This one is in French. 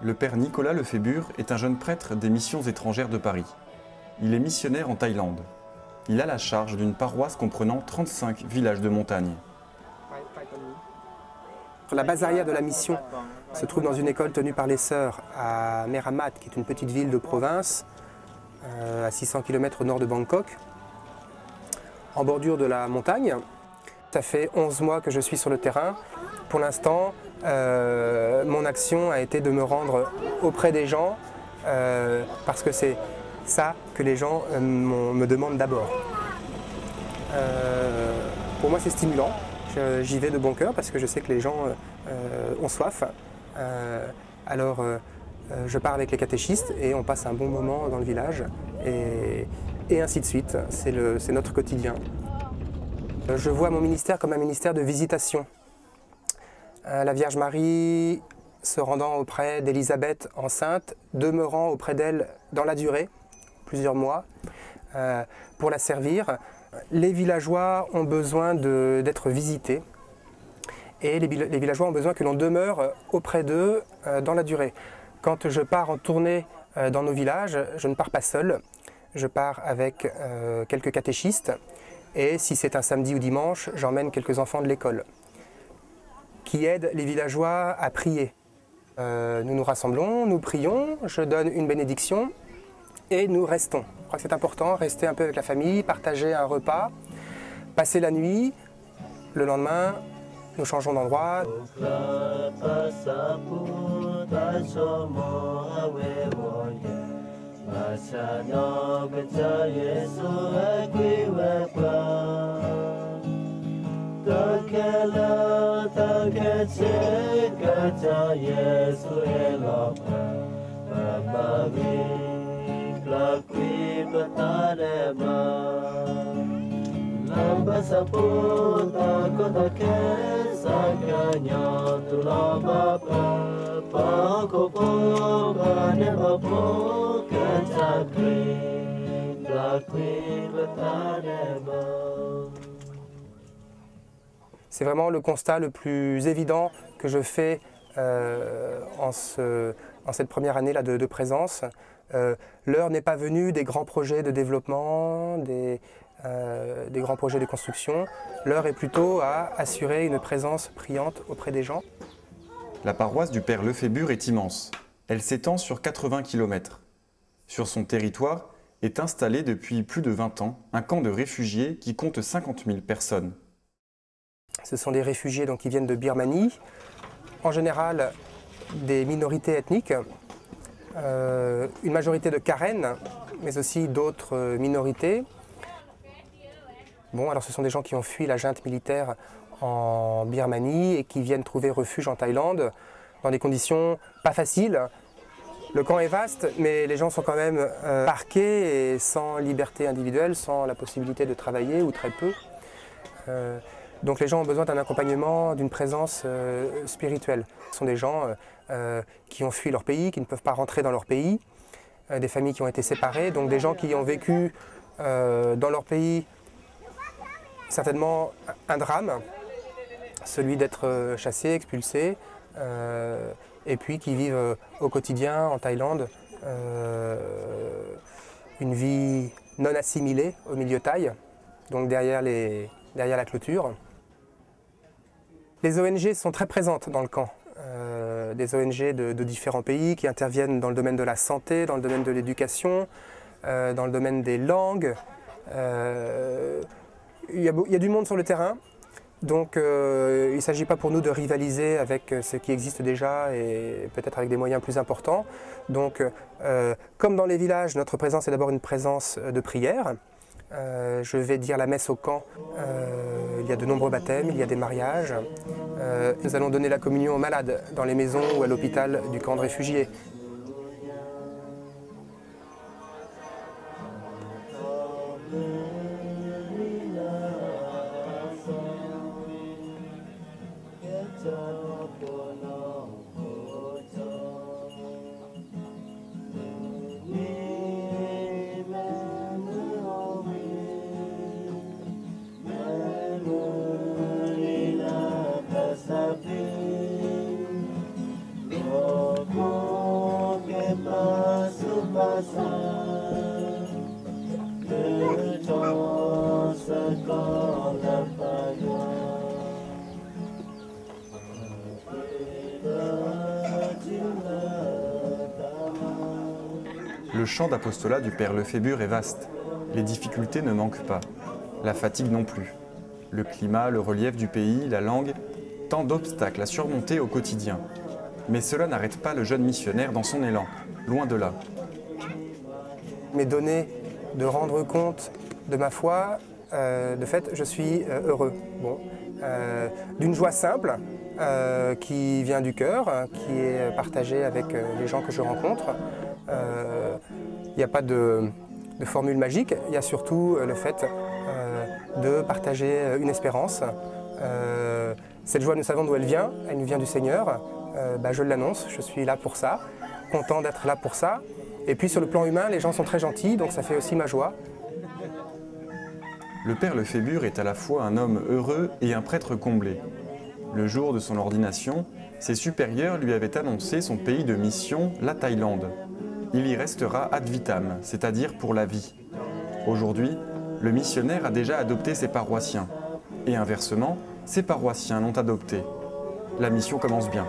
Le père Nicolas Lefébure est un jeune prêtre des missions étrangères de Paris. Il est missionnaire en Thaïlande. Il a la charge d'une paroisse comprenant 35 villages de montagne. La base arrière de la mission se trouve dans une école tenue par les sœurs à Meramat, qui est une petite ville de province, à 600 km au nord de Bangkok, en bordure de la montagne. Ça fait 11 mois que je suis sur le terrain. Pour l'instant, mon action a été de me rendre auprès des gens parce que c'est ça que les gens me demandent d'abord. Pour moi, c'est stimulant. J'y vais de bon cœur parce que je sais que les gens ont soif. Alors, je pars avec les catéchistes et on passe un bon moment dans le village et ainsi de suite. C'est notre quotidien. Je vois mon ministère comme un ministère de visitation. La Vierge Marie se rendant auprès d'Élisabeth enceinte, demeurant auprès d'elle dans la durée, plusieurs mois, pour la servir. Les villageois ont besoin d'être visités et les villageois ont besoin que l'on demeure auprès d'eux dans la durée. Quand je pars en tournée dans nos villages, je ne pars pas seul, je pars avec quelques catéchistes et si c'est un samedi ou dimanche, j'emmène quelques enfants de l'école qui aident les villageois à prier. Nous nous rassemblons, nous prions, je donne une bénédiction et nous restons. Je crois que c'est important, rester un peu avec la famille, partager un repas, passer la nuit. Le lendemain, nous changeons d'endroit. C'est vraiment le constat le plus évident que je fais en cette première année là de présence. L'heure n'est pas venue des grands projets de développement, des grands projets de construction. L'heure est plutôt à assurer une présence priante auprès des gens. La paroisse du père Lefébure est immense. Elle s'étend sur 80 km. Sur son territoire est installé depuis plus de 20 ans un camp de réfugiés qui compte 50 000 personnes. Ce sont des réfugiés donc, qui viennent de Birmanie, en général des minorités ethniques, une majorité de Karen, mais aussi d'autres minorités. Bon, alors ce sont des gens qui ont fui la junte militaire en Birmanie et qui viennent trouver refuge en Thaïlande dans des conditions pas faciles. Le camp est vaste, mais les gens sont quand même parqués et sans liberté individuelle, sans la possibilité de travailler ou très peu. Donc les gens ont besoin d'un accompagnement, d'une présence spirituelle. Ce sont des gens qui ont fui leur pays, qui ne peuvent pas rentrer dans leur pays, des familles qui ont été séparées, donc des gens qui ont vécu dans leur pays certainement un drame, celui d'être chassés, expulsés, et puis qui vivent au quotidien en Thaïlande une vie non assimilée au milieu thaï, donc derrière la clôture. Les ONG sont très présentes dans le camp, des ONG de différents pays qui interviennent dans le domaine de la santé, dans le domaine de l'éducation, dans le domaine des langues. Il y a du monde sur le terrain, donc il ne s'agit pas pour nous de rivaliser avec ce qui existe déjà et peut-être avec des moyens plus importants. Donc comme dans les villages, notre présence est d'abord une présence de prière. Je vais dire la messe au camp, il y a de nombreux baptêmes, il y a des mariages. Nous allons donner la communion aux malades dans les maisons ou à l'hôpital du camp de réfugiés. Oh, Le champ d'apostolat du père Lefébure est vaste. Les difficultés ne manquent pas. La fatigue non plus. Le climat, le relief du pays, la langue, tant d'obstacles à surmonter au quotidien. Mais cela n'arrête pas le jeune missionnaire dans son élan, loin de là. M'est donné de rendre compte de ma foi, de fait, je suis heureux. Bon. D'une joie simple qui vient du cœur, qui est partagée avec les gens que je rencontre. Il n'y a pas de formule magique, il y a surtout le fait de partager une espérance. Cette joie, nous savons d'où elle nous vient du Seigneur. Je l'annonce, je suis là pour ça, content d'être là pour ça. Et puis sur le plan humain, les gens sont très gentils, donc ça fait aussi ma joie. Le père Lefébure est à la fois un homme heureux et un prêtre comblé. Le jour de son ordination, ses supérieurs lui avaient annoncé son pays de mission, la Thaïlande. Il y restera ad vitam, c'est-à-dire pour la vie. Aujourd'hui, le missionnaire a déjà adopté ses paroissiens. Et inversement, ses paroissiens l'ont adopté. La mission commence bien.